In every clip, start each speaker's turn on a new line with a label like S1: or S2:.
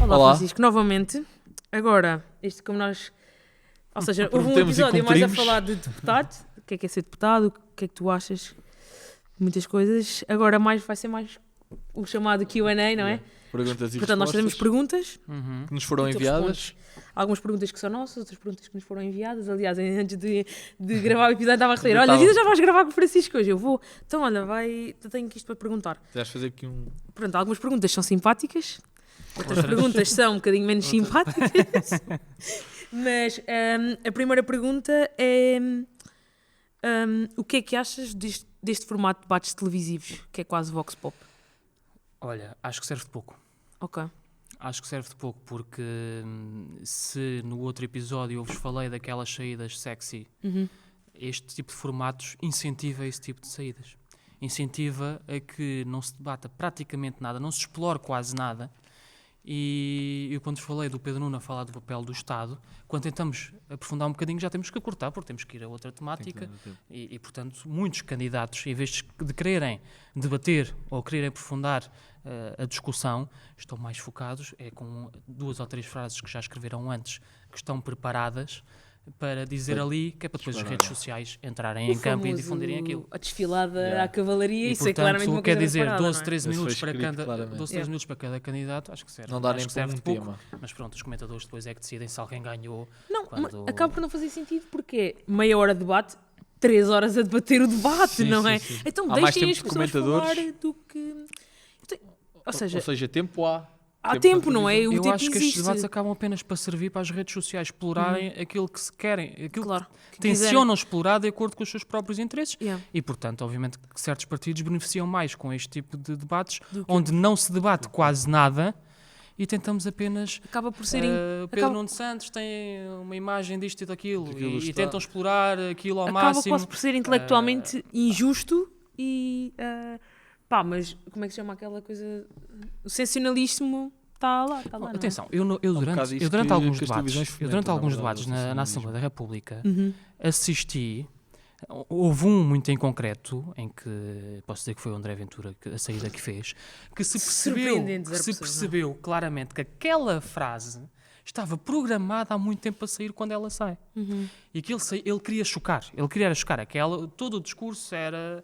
S1: Olá, Francisco, novamente. Agora, isto como nós... Ou seja, houve um episódio mais a falar de deputado, o que é ser deputado, o que é que tu achas, muitas coisas. Agora vai ser mais o chamado Q&A, não é?
S2: Perguntas e
S1: Portanto, nós fazemos perguntas
S2: que nos foram enviadas.
S1: Algumas perguntas que são nossas, outras perguntas que nos foram enviadas. Aliás, antes de gravar o episódio, estava a referir: olha, Vida, já vais gravar com o Francisco hoje? Eu vou. Então, olha, tenho isto para perguntar.
S2: Vais fazer aqui
S1: Pronto, algumas perguntas são simpáticas, outras perguntas são um bocadinho menos simpáticas. Mas a primeira pergunta é: o que é que achas deste formato de debates televisivos, que é quase Vox Pop?
S3: Olha, acho que serve de pouco.
S1: Ok.
S3: Acho que serve de pouco porque se no outro episódio eu vos falei daquelas saídas sexy, este tipo de formatos incentiva esse tipo de saídas. Incentiva a que não se debata praticamente nada, não se explore quase nada. E eu quando vos falei do Pedro Nuno a falar do papel do Estado, quando tentamos aprofundar um bocadinho já temos que cortar porque temos que ir a outra temática e portanto muitos candidatos, em vez de quererem debater ou quererem aprofundar a discussão, estão mais focados com 2 ou 3 frases que já escreveram antes, que estão preparadas para dizer ali, que é para depois as redes sociais entrarem em campo e difundirem aquilo.
S1: A desfilada à cavalaria,
S3: e
S1: isso
S3: portanto,
S1: é claramente uma
S3: quer
S1: coisa
S3: dizer,
S1: preparada,
S3: 12, 13 minutos para cada,
S2: 12,
S3: 13 minutos para cada candidato, acho que serve.
S2: Não dá nem
S3: para
S2: um
S3: pouco,
S2: tema.
S3: mas pronto, os comentadores depois é que decidem se alguém ganhou.
S1: Não, acaba por não fazer sentido porque é meia hora de debate, 3 horas a debater o debate,
S2: sim,
S1: não
S2: sim,
S1: é?
S2: Sim.
S1: Então
S2: há mais
S1: deixem
S2: tempo
S1: as
S2: de
S1: pessoas
S2: comentadores
S1: falar do que... Ou seja,
S2: tempo há.
S1: Há tempo, não é? O
S3: eu
S1: tempo
S3: acho que
S1: existe.
S3: estes debates acabam apenas para servir para as redes sociais explorarem aquilo que se querem, aquilo que tencionam explorar de acordo com os seus próprios interesses e, portanto, obviamente que certos partidos beneficiam mais com este tipo de debates onde não se debate quase nada e tentamos apenas...
S1: Acaba por ser...
S3: Pedro Nuno Santos tem uma imagem disto e daquilo e tentam explorar aquilo ao máximo.
S1: Acaba quase por ser intelectualmente injusto e... mas como é que se chama aquela coisa? O sensacionalismo está lá, não é?
S3: Atenção, eu durante alguns debates na Assembleia da República assisti, houve um muito em concreto, em que, posso dizer que foi o André Ventura, a saída que fez, que se percebeu claramente que aquela frase estava programada há muito tempo para sair quando ela sai. E que ele queria chocar. Todo o discurso era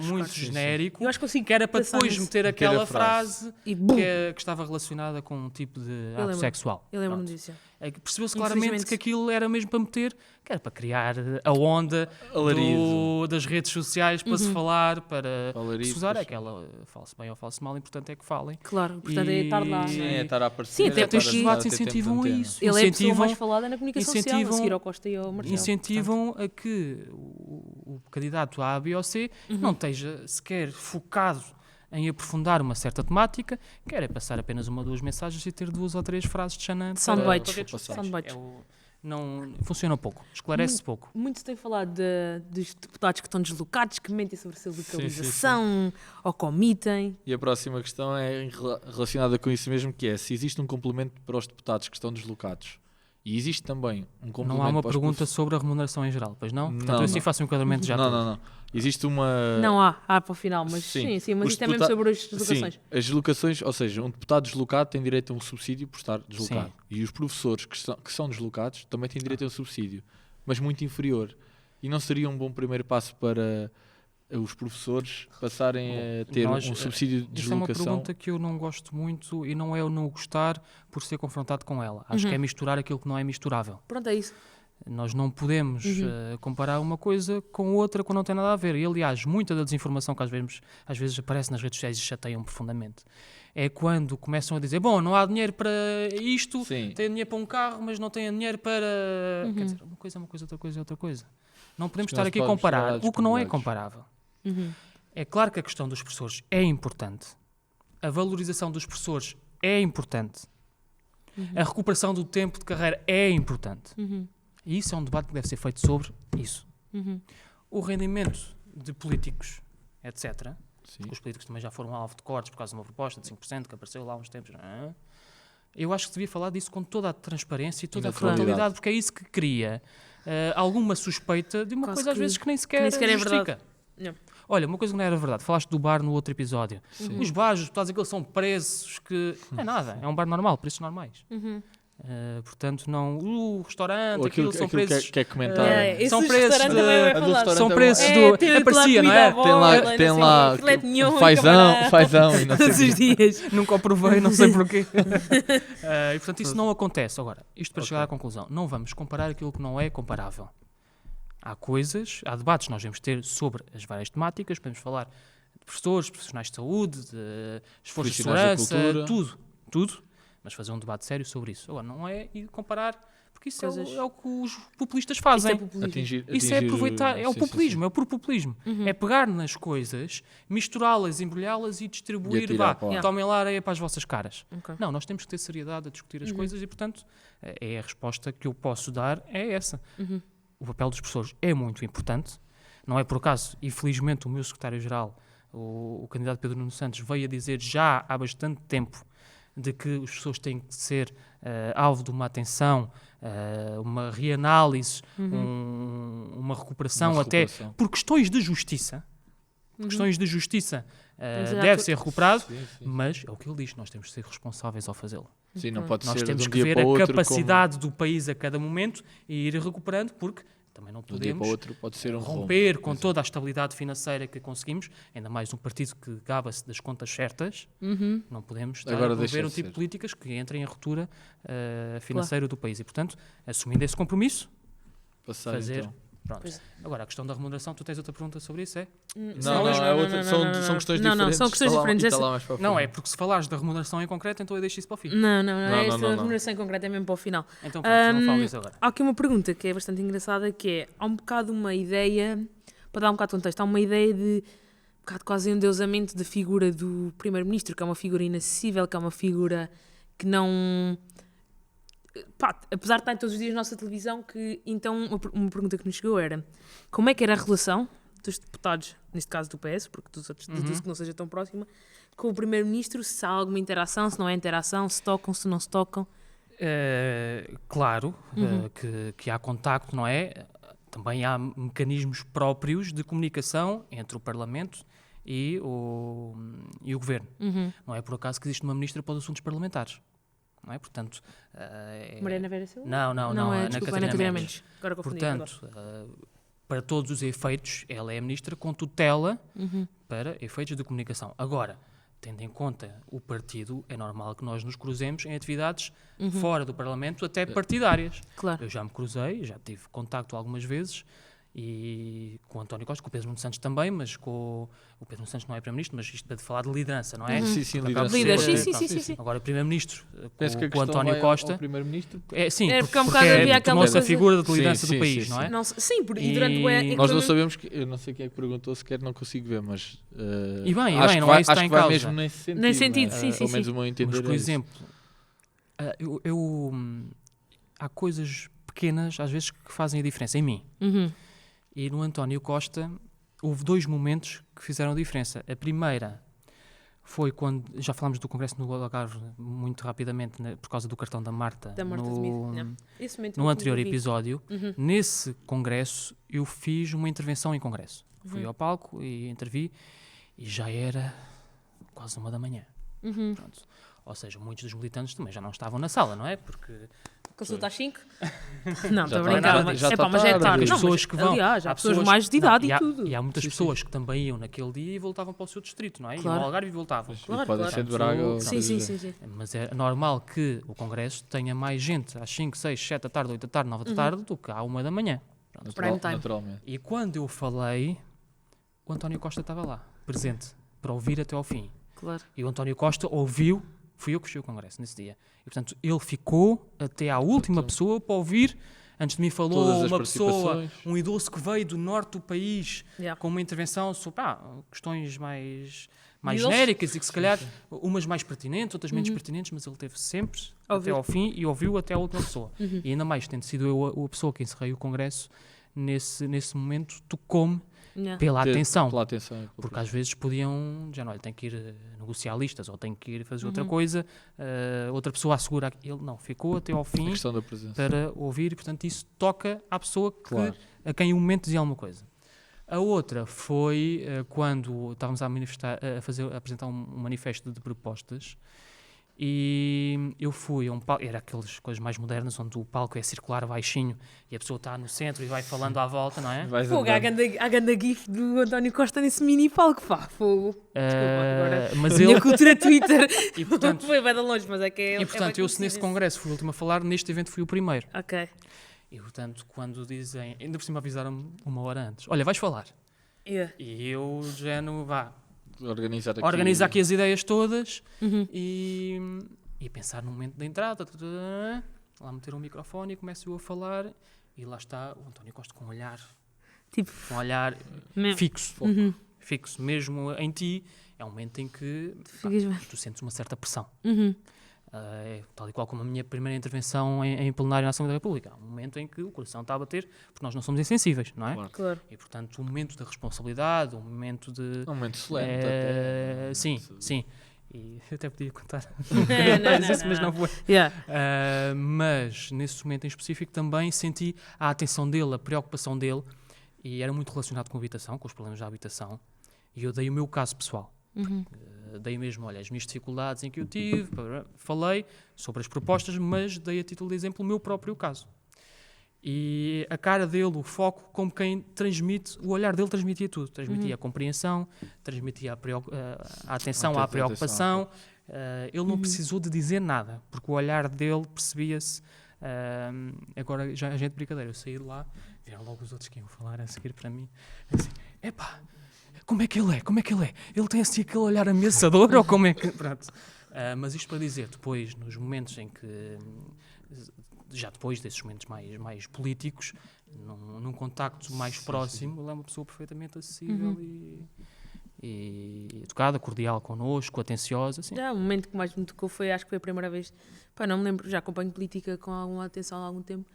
S3: muito genérico.
S1: Eu acho
S3: que era para depois meter aquela frase que estava relacionada com um tipo de ato sexual.
S1: Eu lembro-me disso.
S3: Percebeu-se claramente que aquilo era mesmo para meter, que era para criar a onda das redes sociais para se falar, para se usar aquela fale-se bem ou fale-se mal, o importante é que falem.
S1: Claro, o importante é estar lá.
S2: Sim, é estar a aparecer.
S1: Sim, até
S3: porque os debates incentivam a isso.
S1: Ele é a pessoa mais falada na comunicação social, a seguir ao Costa e ao Marcelo.
S3: Incentivam a que o candidato A, B ou C não esteja sequer focado em aprofundar uma certa temática, quer é passar apenas 1 ou 2 mensagens e ter 2 ou 3 frases de Xanã para redes sociais. Não funciona pouco, esclarece pouco.
S1: Muito se tem falado dos deputados que estão deslocados, que mentem sobre a sua localização ou comitem.
S2: E a próxima questão é relacionada com isso mesmo, que é se existe um complemento para os deputados que estão deslocados. E existe também um complemento.
S3: Não há uma pergunta sobre a remuneração em geral, pois não? Portanto, eu assim faço um enquadramento já.
S2: Não. Existe uma...
S1: Não há para o final, mas sim, mas isto é mesmo sobre as deslocações.
S2: Sim, as deslocações, ou seja, um deputado deslocado tem direito a um subsídio por estar deslocado. Sim. E os professores que são deslocados também têm direito a um subsídio, mas muito inferior. E não seria um bom primeiro passo para os professores passarem a ter um subsídio de deslocação?
S3: Esta é uma pergunta que eu não gosto muito e não é eu não gostar por ser confrontado com ela. Acho que é misturar aquilo que não é misturável.
S1: Pronto, é isso.
S3: Nós não podemos comparar uma coisa com outra quando não tem nada a ver. E, aliás, muita da desinformação que às vezes aparece nas redes sociais e chateiam profundamente é quando começam a dizer, não há dinheiro para isto, tem dinheiro para um carro, mas não tem dinheiro para... Quer dizer, uma coisa é uma coisa, outra coisa é outra coisa. Não podemos estar aqui a comparar o que não é comparável. É claro que a questão dos professores é importante. A valorização dos professores é importante. A recuperação do tempo de carreira é importante. E isso é um debate que deve ser feito sobre isso. O rendimento de políticos, etc. Os políticos também já foram alvo de cortes por causa de uma proposta de 5% que apareceu lá há uns tempos. Eu acho que se devia falar disso com toda a transparência e toda a frontalidade, porque é isso que cria alguma suspeita de uma coisa às vezes que nem sequer
S1: é
S3: justifica.
S1: verdade.
S3: Olha, uma coisa que não era verdade, falaste do bar no outro episódio. Os bares, tu estás a dizer que eles são preços que... Não é nada, é um bar normal, preços normais. Portanto, não... O restaurante, aquilo são preços...
S2: que é comentar.
S3: São preços são preços
S1: tem
S3: parecia, não é?
S2: Tem lá fazão e não sei
S1: todos os dias.
S3: Nunca o provei, não sei porquê. E portanto isso não acontece. Agora, isto para chegar à conclusão, não vamos comparar aquilo que não é comparável. Há debates que nós devemos ter sobre as várias temáticas, podemos falar de professores, profissionais de saúde, de esforços de segurança, tudo, mas fazer um debate sério sobre isso. Agora, não é ir comparar, porque isso é o que os populistas fazem. Isso é aproveitar, é o populismo, é o puro populismo. É pegar nas coisas, misturá-las, embrulhá-las e distribuir, tomem lá areia para as vossas caras. Não, nós temos que ter seriedade a discutir as coisas e, portanto, a resposta que eu posso dar é essa. O papel dos professores é muito importante. Não é por acaso, e felizmente o meu secretário-geral, o candidato Pedro Nuno Santos, veio a dizer já há bastante tempo de que os professores têm que ser alvo de uma atenção, uma reanálise, uma recuperação até por questões de justiça. Deve ser recuperado, mas é o que ele diz, nós temos de ser responsáveis ao fazê-lo.
S2: Sim, não pode
S3: nós
S2: ser
S3: temos
S2: de um
S3: que
S2: dia
S3: ver
S2: para o
S3: a
S2: outro,
S3: capacidade do país a cada momento e ir recuperando, porque também não
S2: de um dia para
S3: podemos
S2: o outro pode ser um
S3: romper com toda a estabilidade financeira que conseguimos, ainda mais um partido que gaba-se das contas certas. Não podemos estar a promover um tipo de políticas que entrem em ruptura financeira do país. E, portanto, assumindo esse compromisso, fazer... Então. Pronto. Agora, a questão da remuneração, tu tens outra pergunta sobre isso, é?
S2: Não, são questões diferentes.
S1: Não, são questões diferentes.
S3: Não, é porque se falares da remuneração em concreto, então eu deixo isso para o fim.
S1: Esta remuneração em concreto é mesmo para o final.
S3: Então pronto, não falo isso agora.
S1: Há aqui uma pergunta que é bastante engraçada, que é, há um bocado uma ideia, para dar um bocado de contexto, há uma ideia de um bocado quase endeusamento da figura do primeiro-ministro, que é uma figura inacessível, que é uma figura que não... apesar de estar todos os dias na nossa televisão, que então uma pergunta que nos chegou era como é que era a relação dos deputados, neste caso do PS, porque dos outros deduzo que não seja tão próxima, com o primeiro-ministro, se há alguma interação, se não há interação, se tocam, se não se tocam?
S3: Claro que há contacto, não é? Também há mecanismos próprios de comunicação entre o Parlamento e o Governo. Não é por acaso que existe uma ministra para os assuntos parlamentares. Não é? Portanto,
S1: Mariana Vera Silva?
S3: Não,
S1: é
S3: na
S1: Catarina Mendes. Agora confundi.
S3: Portanto, para todos os efeitos, ela é a ministra com tutela para efeitos de comunicação. Agora, tendo em conta o partido, é normal que nós nos cruzemos em atividades fora do Parlamento, até partidárias.
S1: Claro.
S3: Eu já me cruzei, já tive contacto algumas vezes, e com o António Costa, com o Pedro Nuno Santos também, mas o Pedro Nuno Santos não é Primeiro-Ministro, mas isto é de falar de liderança, não é?
S2: Sim,
S1: liderança.
S2: Sim.
S3: Agora, o Primeiro-Ministro, com o
S2: António
S3: António Costa...
S2: O Primeiro-Ministro...
S3: Sim,
S1: porque um bocado havia aquela
S3: nossa
S1: coisa...
S3: figura de liderança do país, não é?
S1: Sim, e durante o...
S2: Nós não sabemos, eu não sei quem é que perguntou, sequer não consigo ver, mas...
S3: E bem, não é isso que está em causa.
S2: Mesmo nesse sentido.
S1: Nesse sentido,
S2: sim. Pelo menos o meu entender.
S3: Mas, por exemplo, há coisas pequenas, às vezes, que fazem a diferença em mim. E no António Costa houve 2 momentos que fizeram a diferença. A primeira foi quando, já falámos do Congresso no Algarve muito rapidamente, por causa do cartão da Marta, no anterior episódio. Nesse Congresso eu fiz uma intervenção em Congresso. Fui ao palco e intervi e já era quase 1 da manhã. Pronto. Ou seja, muitos dos militantes também já não estavam na sala, não é? Porque...
S1: Consulta às 5? Não, estou a
S2: tá
S1: brincar.
S2: mas
S1: é tarde.
S3: As pessoas que vão.
S1: Aliás, há pessoas mais de idade e tudo.
S3: E há muitas pessoas que também iam naquele dia e voltavam para o seu distrito, não é?
S1: Claro.
S3: Iam ao Algarve e voltavam.
S2: Pode ser de Braga ou...
S1: Sim.
S3: Mas é normal que o Congresso tenha mais gente às 5, 6, 7 da tarde, 8 da tarde, 9 da tarde do que à 1 da manhã.
S2: Naturalmente.
S3: E quando eu falei, o António Costa estava lá, presente, para ouvir até ao fim.
S1: Claro.
S3: E o António Costa ouviu. Fui eu que fechei o Congresso nesse dia. E, portanto, ele ficou até à última pessoa para ouvir. Antes de mim falou uma pessoa, um idoso que veio do norte do país, com uma intervenção sobre questões mais genéricas e que se calhar umas mais pertinentes, outras menos pertinentes, mas ele teve sempre até ao fim e ouviu até a última pessoa. E ainda mais, tendo sido eu a pessoa que encerrei o Congresso, nesse momento tocou-me pela atenção. Porque às vezes podiam, tem que ir negociar listas ou tem que ir fazer outra coisa, outra pessoa assegura. Ele não, ficou até ao fim para ouvir e, portanto, isso toca à pessoa a quem o momento dizia alguma coisa. A outra foi quando estávamos a apresentar um manifesto de propostas e eu fui a um palco, era aquelas coisas mais modernas, onde o palco é circular, baixinho, e a pessoa está no centro e vai falando à volta, não é?
S1: Fogo, há ganda gif do António Costa nesse mini palco, pá, fogo. Desculpa, agora
S3: mas
S1: a minha cultura Twitter
S3: e, portanto,
S1: foi bem de longe, mas é que é...
S3: E portanto, eu se nesse congresso fui o último a falar, neste evento fui o primeiro.
S1: Ok.
S3: E portanto, quando dizem, ainda por cima avisaram-me 1 hora antes, olha, vais falar.
S1: Yeah.
S3: E eu já não vá
S2: organizar
S3: aqui as ideias todas e pensar no momento da entrada, lá meter um microfone e começo eu a falar e lá está o António Costa com um olhar,
S1: Tipo,
S3: fixo, fixo, mesmo em ti, é um momento em que tu sentes uma certa pressão. Tal e qual como a minha primeira intervenção em plenário na Assembleia da República. Um momento em que o coração está a bater, porque nós não somos insensíveis, não é?
S1: Claro.
S3: E, portanto, um momento da responsabilidade, um momento de...
S2: Um momento solene até.
S3: Sim. E eu até podia contar.
S1: Mas
S3: não vou.
S1: Yeah.
S3: Mas, nesse momento em específico, também senti a atenção dele, a preocupação dele, e era muito relacionado com a habitação, com os problemas da habitação, e eu dei o meu caso pessoal. Dei mesmo, olha, as minhas dificuldades em que eu tive, falei sobre as propostas, mas dei a título de exemplo o meu próprio caso. E a cara dele, o foco, como quem transmite, o olhar dele transmitia tudo. Transmitia a compreensão, transmitia a atenção à preocupação. Ele não precisou de dizer nada, porque o olhar dele percebia-se. Agora, já a gente brincadeira, eu saí de lá, vieram logo os outros que iam falar a seguir para mim. Assim, epá, como é que ele é? Ele tem assim aquele olhar ameaçador ou como é que... Pronto. Mas isto para dizer, depois, nos momentos em que... Já depois desses momentos mais políticos, num contacto mais próximo, ele é uma pessoa perfeitamente acessível e educada, cordial connosco, atenciosa. Assim.
S1: O momento que mais me tocou foi, acho que foi a primeira vez... Pá, não me lembro, já acompanho política com alguma atenção há algum tempo.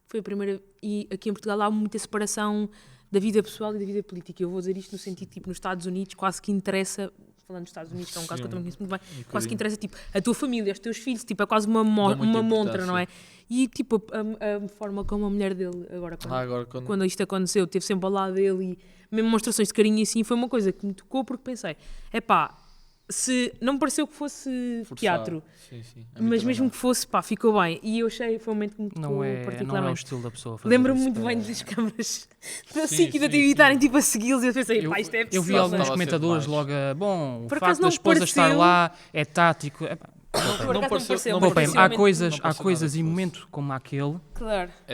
S1: Foi a primeira... E aqui em Portugal há muita separação da vida pessoal e da vida política. Eu vou dizer isto no sentido, tipo, nos Estados Unidos quase que interessa, falando dos Estados Unidos, que é um caso que eu também conheço muito bem, quase que interessa, tipo, a tua família, os teus filhos, tipo, é quase uma montra, não é? E, tipo, a forma como a mulher dele, quando isto aconteceu, esteve sempre ao lado dele e mesmo demonstrações de carinho e assim, foi uma coisa que me tocou porque pensei, se não me pareceu que fosse teatro, mas mesmo que fosse, ficou bem. E eu achei, foi um momento que me tocou particularmente.
S3: Não é o estilo da pessoa.
S1: Lembro-me muito bem das câmaras da SIC e da TV estarem tipo a segui-los e eu pensei, isto é
S3: eu vi alguns comentadores logo, o facto da esposa estar lá é tático.
S1: Não pareceu.
S3: Há coisas em momento como aquele,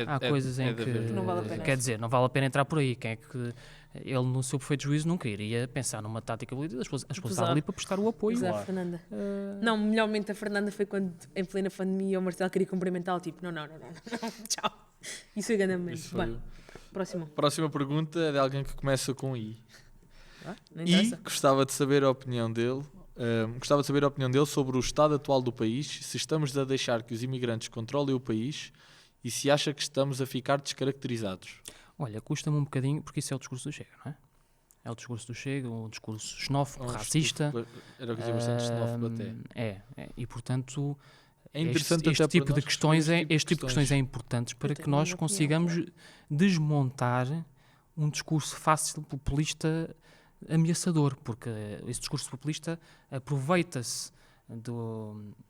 S3: há coisas em que
S1: não vale a pena.
S3: Quer dizer, não vale a pena entrar por aí. Quem é que ele, no seu perfeito juízo, nunca iria pensar numa tática política. A esposa estava ali para prestar o apoio.
S1: Exato, Fernanda. Não, o melhor momento da Fernanda foi quando, em plena pandemia, o Marcelo queria cumprimentá-lo, tipo, não, tchau. Isso foi grande momento. Bem,
S2: próxima pergunta é de alguém que começa com I. E gostava de saber a opinião dele. Sobre o estado atual do país, se estamos a deixar que os imigrantes controlem o país e se acha que estamos a ficar descaracterizados.
S3: Olha, custa-me um bocadinho, porque isso é o discurso do Chega, não é? É o discurso do Chega, um discurso xenófobo, racista.
S2: Era o que dizia bastante xenófobo até.
S3: E portanto,
S2: é interessante
S3: este tipo de questões é importante para que nós consigamos desmontar um discurso fácil, populista, ameaçador, porque esse discurso populista aproveita-se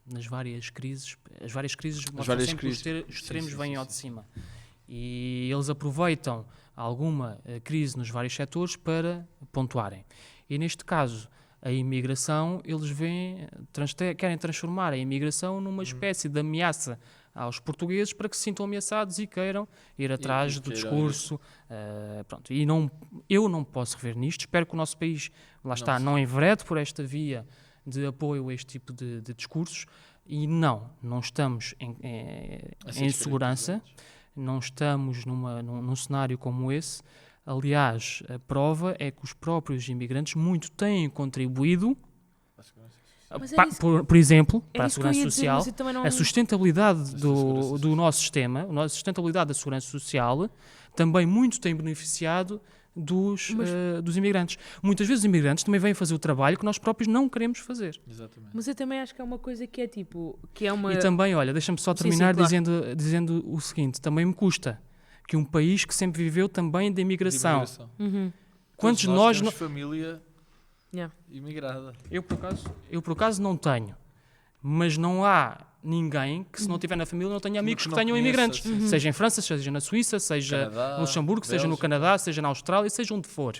S3: nas várias crises. As várias crises mostram sempre que os extremos vêm ao de cima. E eles aproveitam alguma crise nos vários setores para pontuarem. E neste caso, a imigração, eles querem transformar a imigração numa espécie de ameaça aos portugueses para que se sintam ameaçados e queiram ir atrás do discurso. Pronto. E eu não posso rever nisto. Espero que o nosso país, não enverede por esta via de apoio a este tipo de discursos. E não estamos em segurança. Não estamos num cenário como esse. Aliás, a prova é que os próprios imigrantes muito têm contribuído, por exemplo, para a segurança social, a sustentabilidade do nosso sistema, a sustentabilidade da segurança social, também muito tem beneficiado dos imigrantes. Muitas vezes os imigrantes também vêm fazer o trabalho que nós próprios não queremos fazer.
S2: Exatamente.
S1: Mas eu também acho que é uma coisa que é tipo... Que é uma...
S3: E também, olha, deixa-me só terminar dizendo o seguinte, também me custa que um país que sempre viveu também de imigração Quantos de
S2: Todos
S3: nós...
S2: temos família
S1: Yeah.
S2: imigrada.
S3: Eu, por acaso, não tenho. Mas não há ninguém que, se não tiver na família, não tenha amigos que
S2: não
S3: tenham
S2: conheça,
S3: imigrantes.
S2: sim.
S3: Seja em França, seja na Suíça, seja
S2: Canadá,
S3: no Luxemburgo, seja no
S2: Bélgica.
S3: Canadá, seja na Austrália, seja onde for.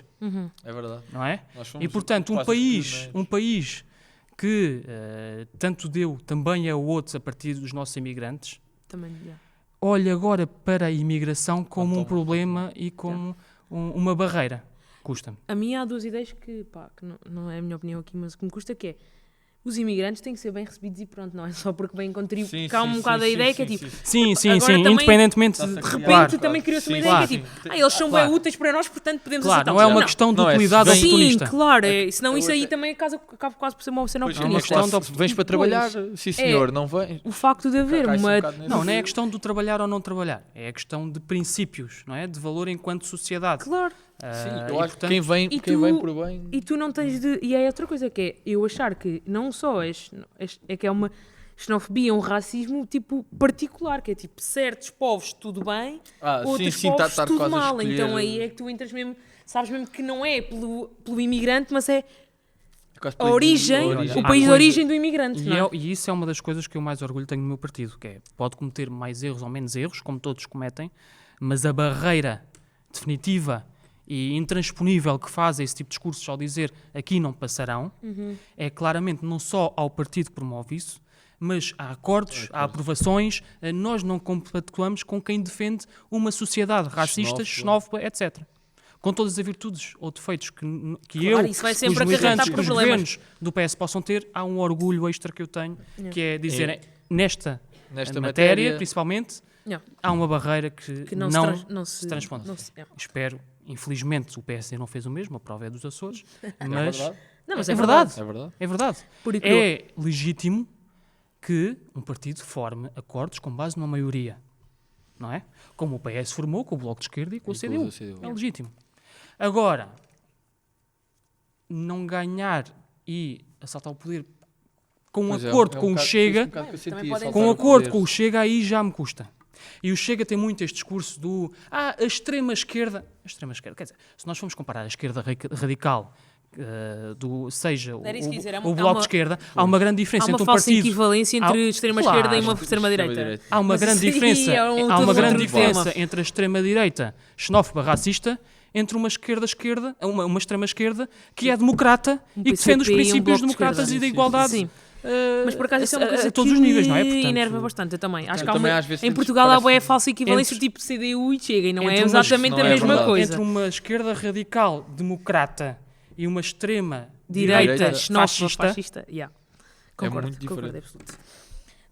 S2: É verdade.
S3: Não é?
S2: Nós fomos
S3: E, portanto, um
S2: quase os
S3: país
S2: pioneiros.
S3: que tanto deu também a outros a partir dos nossos imigrantes,
S1: Também, yeah.
S3: olha agora para a imigração como um
S2: Quanto-
S3: problema e como uma barreira. Custa-me.
S1: A mim há duas ideias que não é a minha opinião aqui, mas que me custa, que é os imigrantes têm que ser bem recebidos e pronto, não é só porque vêm contribuir. Porque há um bocado a ideia que é tipo,
S3: Sim,
S1: Agora também,
S3: independentemente
S2: está-se a
S3: de
S2: criar-
S1: de
S3: claro,
S1: repente também criou-se uma
S2: Sim,
S1: ideia
S3: claro.
S1: que é tipo,
S2: sim.
S1: eles são
S3: Claro.
S1: bem úteis para nós, portanto podemos
S3: Claro,
S1: aceitar.
S3: não é uma
S1: Não.
S3: questão de
S2: Não, é
S3: utilidade
S2: se vem-
S3: oportunista.
S1: Sim, claro, senão
S2: Eu
S1: isso aí
S2: até-
S1: também acaba quase por ser uma cena
S2: Pois, é uma
S1: oportunista.
S3: questão
S2: questão
S3: de
S2: vens para trabalhar,
S1: Pois.
S2: sim senhor, não vens.
S1: O facto de haver
S2: Cai-se um
S1: uma...
S2: bocado nesse-
S3: Não, não é a questão do trabalhar ou não trabalhar. É a questão de princípios, não é? De valor enquanto sociedade.
S1: Claro.
S2: Sim,
S3: E,
S2: eu acho que
S3: portanto,
S2: quem vem
S1: e
S2: quem
S1: tu-
S2: vem por bem.
S1: E tu não tens de... E é outra coisa que é eu achar que não só é que é uma xenofobia, um racismo tipo particular, que é tipo certos povos tudo bem, outros
S2: sim,
S1: povos
S2: tá
S1: tudo
S2: quase a
S1: mal.
S2: escolher-
S1: Então aí é que tu entras mesmo, sabes mesmo que não é pelo imigrante, mas é
S2: quase
S1: a origem,
S3: origem.
S1: o país de
S3: Há
S1: origem do imigrante,
S3: E,
S1: não é?
S3: e isso é uma das coisas que eu mais orgulho tenho no meu partido, que é, pode cometer mais erros ou menos erros, como todos cometem, mas a barreira definitiva e intransponível que faz esse tipo de discursos ao dizer aqui não passarão, é claramente não só ao partido que promove isso, mas há acordos, há aprovações, nós não compactuamos com quem defende uma sociedade racista, xenófoba, etc. Com todas as virtudes ou defeitos que
S1: Claro,
S3: eu,
S1: isso vai
S3: os
S1: sempre
S3: militantes,
S1: acarretar
S3: que os
S1: problemas.
S3: governos do PS possam ter, há um orgulho extra que eu tenho, que é dizer, nesta
S2: Nesta
S3: matéria, principalmente,
S1: Não,
S3: há uma barreira que,
S1: que
S3: não,
S1: não se
S3: transponde.
S1: não se- é.
S3: Espero, infelizmente, o PSD não fez o mesmo, a prova é dos Açores,
S2: É
S3: mas
S2: verdade.
S1: Não, mas
S3: é
S1: é
S3: verdade.
S1: verdade.
S2: É verdade.
S3: é verdade.
S1: Porque
S3: É legítimo que um partido forme acordos com base numa maioria, não é? Como o PS formou com o Bloco de Esquerda e com o
S2: E com
S3: CDU.
S2: o CDU.
S3: É legítimo. Agora, não ganhar e assaltar o poder com um
S2: Pois é,
S3: acordo
S2: é um
S3: com o
S2: bocado-
S3: Chega,
S2: foi um bocado que eu senti,
S1: Também podem
S2: saltar
S3: com um
S2: o
S3: acordo
S2: poder.
S3: com o Chega aí já me custa. E o Chega tem muito este discurso do a extrema-esquerda, quer dizer, se nós formos comparar a esquerda radical, seja
S1: Era isso que ia dizer,
S3: o Bloco de Esquerda, há uma grande
S1: há
S3: diferença
S1: uma
S3: entre um
S1: falsa
S3: partido...
S1: equivalência entre extrema-esquerda e uma
S3: Claro.
S1: extrema-direita.
S3: Há uma
S1: Mas
S3: grande
S1: isso aí
S3: diferença,
S1: é
S3: há
S1: todo
S3: uma
S1: outro
S3: grande
S1: tema.
S3: diferença entre a extrema-direita xenófoba racista entre uma esquerda-esquerda, uma extrema-esquerda que é democrata e que defende os
S1: PCP e um
S3: princípios
S1: Bloco de
S3: democratas
S1: esquerda.
S3: e da
S2: Sim,
S3: igualdade.
S1: Sim. Mas por acaso isso é uma coisa
S3: a todos
S1: que
S3: os níveis, não é?
S1: me
S3: Portanto,
S1: enerva bastante, eu também. Acho que há
S2: também
S1: uma,
S2: às vezes
S1: em
S2: temos-
S1: Portugal há
S2: parece
S1: boa
S2: que-
S1: falsa equivalência
S3: entre-
S1: tipo CDU e Chega, e não é
S3: entre umas-
S1: exatamente
S2: não
S1: a
S2: é
S1: mesma
S2: verdade.
S1: coisa.
S3: Entre uma esquerda radical democrata e uma extrema
S1: Direita,
S2: Direita,
S1: xenófoba, fascista. Yeah. Concordo,
S2: muito
S1: concordo,
S2: diferente.
S1: absoluto.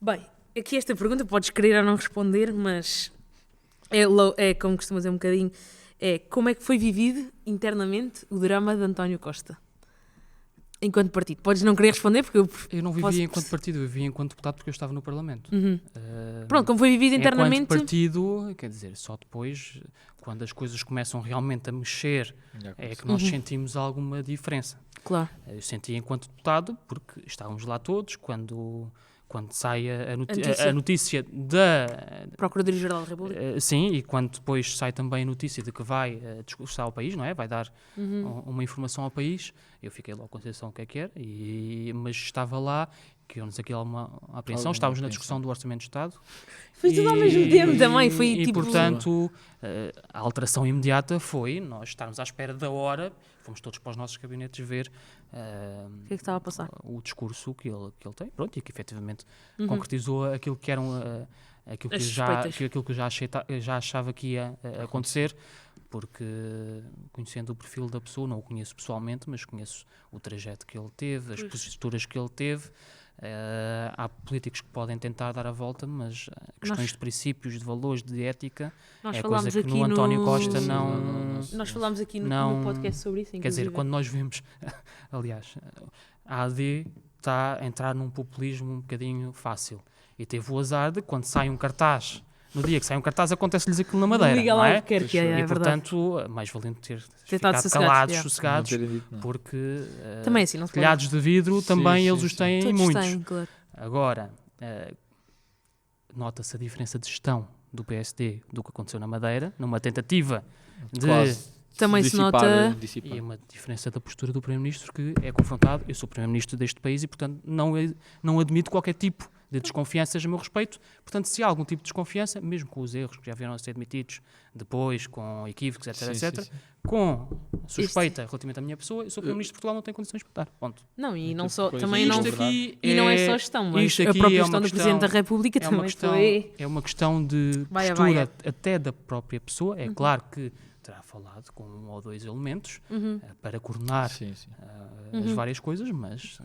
S1: Bem, aqui esta pergunta podes querer ou não responder, mas é como costumo dizer um bocadinho, é como é que foi vivido internamente o drama de António Costa? Enquanto partido. Podes não querer responder, porque
S3: Eu não
S1: Posso-
S3: vivia enquanto partido, eu vivia enquanto deputado porque eu estava no Parlamento.
S1: Pronto, como foi vivido internamente...
S3: Enquanto partido, quer dizer, só depois, quando as coisas começam realmente a mexer, é que nós sentimos alguma diferença.
S1: Claro.
S3: Eu senti enquanto deputado, porque estávamos lá todos, quando sai
S1: notícia.
S3: a notícia da...
S1: Procuradoria-Geral da República.
S3: sim, e quando depois sai também a notícia de que vai discursar ao país, não é? Vai dar uma informação ao país, eu fiquei logo com a sensação o que é que era, mas estava lá, que nos aqui alguma apreensão,
S2: Alguma
S3: estávamos na
S2: apreensão.
S3: discussão do Orçamento de Estado.
S1: Foi tudo ao mesmo tempo também, foi
S3: E,
S1: tipo...
S3: portanto, a alteração imediata foi nós estarmos à espera da hora, fomos todos para os nossos gabinetes ver
S1: O que é que estava a passar?
S3: o discurso que ele tem, pronto, e que efetivamente concretizou aquilo que eram aquilo
S1: As
S3: que
S1: suspeitas.
S3: aquilo que eu já achava que ia acontecer, porque conhecendo o perfil da pessoa, não o conheço pessoalmente, mas conheço o trajeto que ele teve, as posturas que ele teve. Há políticos que podem tentar dar a volta, mas questões de princípios, de valores, de ética,
S1: Nós
S3: é
S1: falámos
S3: coisa que
S1: aqui
S3: no António
S1: no-
S3: Costa
S2: Sim,
S3: não...
S1: Nós falámos aqui no
S3: não-
S1: podcast sobre isso,
S3: Quer dizer,
S1: inclusive.
S3: quando nós vemos, aliás, a AD está a entrar num populismo um bocadinho fácil. E teve o azar de quando sai um cartaz, no dia que sai um cartaz acontece-lhes aquilo na Madeira,
S1: Miguel
S3: não é?
S1: Albuquerque,
S3: E
S1: é verdade.
S3: portanto, mais valente ter
S1: estado
S3: ficado
S1: sossegados,
S3: calados,
S1: yeah.
S3: sossegados,
S2: Não terem dito nada.
S3: porque
S1: Também assim, não se pode.
S3: telhados de vidro
S2: Sim,
S3: também
S2: sim,
S3: eles os
S2: sim.
S3: têm
S1: Todos
S3: muitos.
S1: têm, claro.
S3: Agora, nota-se a diferença de gestão do PSD do que aconteceu na Madeira, numa tentativa de
S2: Quase.
S1: Também se nota...
S2: dissipar.
S3: E é uma diferença da postura do Primeiro-Ministro, que é confrontado. Eu sou Primeiro-Ministro deste país e, portanto, não admito qualquer tipo de desconfianças a meu respeito. Portanto, se há algum tipo de desconfiança, mesmo com os erros que já vieram a ser admitidos depois, com equívocos, etc, etc, com suspeita relativamente à minha pessoa, eu sou Primeiro-Ministro de Portugal, não tenho condições de votar. Ponto.
S1: Não, e não
S2: Tipo
S1: só,
S2: coisa.
S1: também não, e não é só gestão, mas
S3: isto
S1: a
S3: aqui
S1: própria
S3: é
S1: gestão
S3: uma
S1: do Presidente da República também foi...
S3: É uma questão de
S1: Vai a
S3: postura
S1: vaia.
S3: até da própria pessoa. É claro que terá falado com um ou dois elementos para coordenar
S2: Sim, sim.
S3: as várias coisas, mas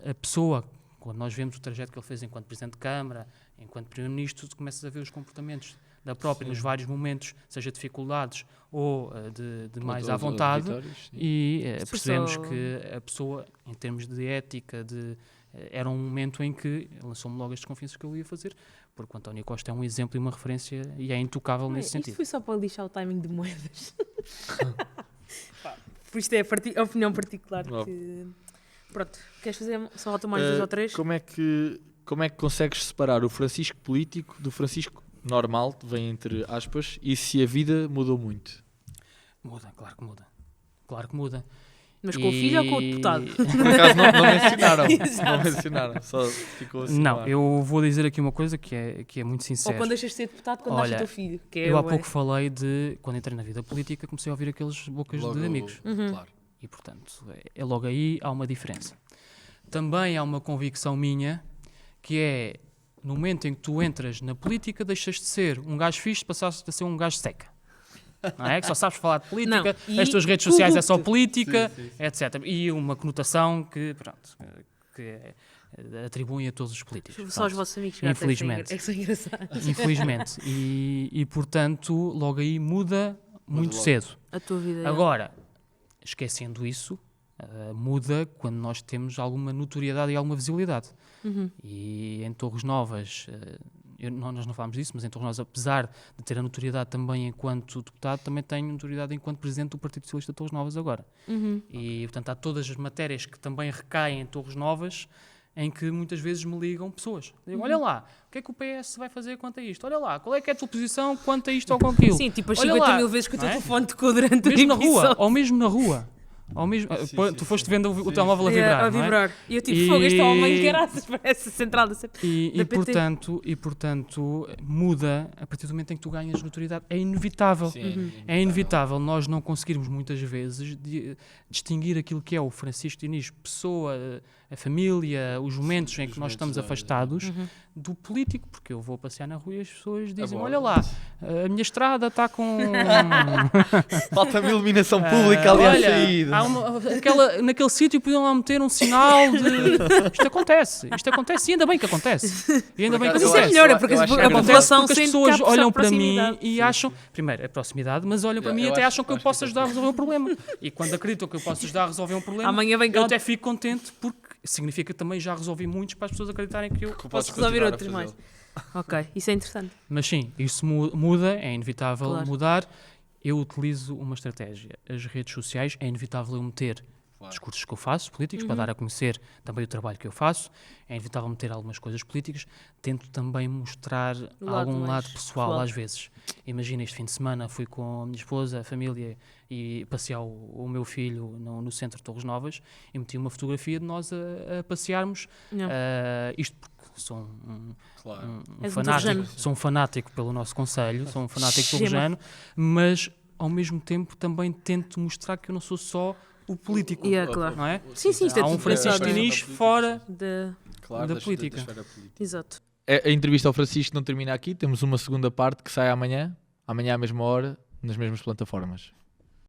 S3: a pessoa, quando nós vemos o trajeto que ele fez enquanto Presidente de Câmara, enquanto Primeiro-Ministro, tu começas a ver os comportamentos da própria nos vários momentos, seja dificuldades ou de mais à vontade, e percebemos que a pessoa, em termos de ética, era um momento em que lançou-me logo as desconfianças que eu ia fazer, porque o António Costa é um exemplo e uma referência e é intocável nesse
S1: Isto
S3: sentido.
S1: foi só para lixar o timing de moedas. Por isto é a opinião particular que... Pronto, queres fazer só tomar 2 ou 3?
S2: Como é que consegues separar o Francisco político do Francisco normal, vem entre aspas, e se a vida mudou muito?
S3: Muda, claro que muda. Claro que muda.
S1: Mas com o filho ou com o deputado?
S2: Por acaso não mencionaram.
S1: Exato.
S2: Não mencionaram, só ficou assim.
S3: Não, eu vou dizer aqui uma coisa que é muito
S1: Ou
S3: sincera.
S1: quando deixas de ser deputado, quando
S3: Olha,
S1: nasce o teu filho? Que é
S3: Eu há pouco falei de, quando entrei na vida política, comecei a ouvir aqueles bocas
S2: Logo,
S3: de amigos.
S2: Claro.
S3: E, portanto, logo aí há uma diferença. Também há uma convicção minha, que é, no momento em que tu entras na política, deixas de ser um gajo fixe, passaste a ser um gajo seca. Não é? Que só sabes falar de política,
S1: Não, e
S3: as tuas redes sociais é só
S1: corrupto.
S3: política,
S2: Sim.
S3: etc. E uma conotação que, pronto, atribuem a todos os políticos.
S1: Só os
S3: Pronto.
S1: vossos amigos
S3: Infelizmente.
S1: é que são engraçados.
S3: Infelizmente. E, portanto, logo aí muda muito
S2: logo.
S3: cedo.
S1: A tua vida.
S3: Agora, esquecendo isso, muda quando nós temos alguma notoriedade e alguma visibilidade. E em Torres Novas, nós não falámos disso, mas em Torres Novas, apesar de ter a notoriedade também enquanto deputado, também tenho notoriedade enquanto presidente do Partido Socialista de Torres Novas agora. E, portanto, há todas as matérias que também recaem em Torres Novas, em que muitas vezes me ligam pessoas. Dizem, olha lá, o que é que o PS vai fazer quanto a isto? Olha lá, qual é que é a tua posição quanto a isto ou com aquilo?
S1: Sim, tipo as
S3: Olha
S1: 50
S3: lá,
S1: mil vezes que o teu
S3: não é?
S1: telefone tocou durante o
S3: Mesmo na
S1: episódio.
S3: rua, ou mesmo na rua. Ou mesmo, tu foste vendo o telemóvel a vibrar,
S1: A
S3: não é?
S1: vibrar. E eu tipo,
S3: E-
S1: fogo, este homem, caraças, parece central da CP.
S3: E,
S1: da PT.
S3: portanto, muda a partir do momento em que tu ganhas notoriedade. É inevitável.
S2: Sim,
S3: É inevitável nós não conseguirmos muitas vezes distinguir aquilo que é o Francisco Diniz, pessoa, a família, os momentos em que nós estamos afastados do político, porque eu vou passear na rua e as pessoas dizem,
S2: Agora.
S3: olha lá, a minha estrada está com...
S2: Falta-me iluminação pública ali à
S3: olha,
S2: saída.
S3: naquele sítio podiam lá meter um sinal de... Isto acontece e ainda bem que acontece. E ainda bem que
S1: Mas isso
S3: acontece.
S1: é melhor, é porque
S2: eu acho
S1: a
S2: engraçado.
S1: população
S3: Porque as
S1: sente
S3: pessoas
S1: que há
S3: olham para mim
S1: proximidade.
S3: e acham, primeiro, é proximidade, mas olham para mim e
S2: Eu
S3: até
S2: acho-
S3: acham que eu
S2: acho
S3: posso
S2: que
S3: ajudar a resolver um problema. E quando acreditam que eu posso ajudar a resolver um problema,
S1: Amanhã vem cá
S3: eu
S1: o-
S3: até fico contente porque significa que também já resolvi muitos para as pessoas acreditarem que eu
S2: Que
S3: posso.
S2: podes
S1: resolver
S2: continuar a
S1: outros mais.
S2: fazê-lo.
S1: Ok, isso é interessante.
S3: Mas sim, isso muda, é inevitável
S1: Claro.
S3: mudar. Eu utilizo uma estratégia. As redes sociais, é inevitável eu meter
S2: Claro.
S3: discursos que eu faço, políticos, para dar a conhecer também o trabalho que eu faço. É inevitável meter algumas coisas políticas. Tento também mostrar
S1: lado
S3: algum
S1: mais
S3: lado pessoal,
S1: pessoal.
S3: às vezes. Imagina, este fim de semana fui com a minha esposa, a família, e passear o meu filho no centro de Torres Novas e meti uma fotografia de nós a passearmos.
S1: Não.
S3: Isto porque sou um
S2: Claro.
S1: És um
S3: fanático,
S1: torrejano.
S3: sou um fanático pelo nosso conselho, sou um fanático
S1: Chema.
S3: torrejano, mas ao mesmo tempo também tento mostrar que eu não sou só o político,
S1: Yeah, claro.
S3: não é?
S1: Sim, sim, isto é
S3: Há um
S1: tudo
S3: Francisco
S1: pensado.
S3: Diniz fora
S2: Claro,
S3: da política.
S2: esfera política.
S1: Exato.
S2: A entrevista ao Francisco não termina aqui, temos uma segunda parte que sai amanhã à mesma hora, nas mesmas plataformas.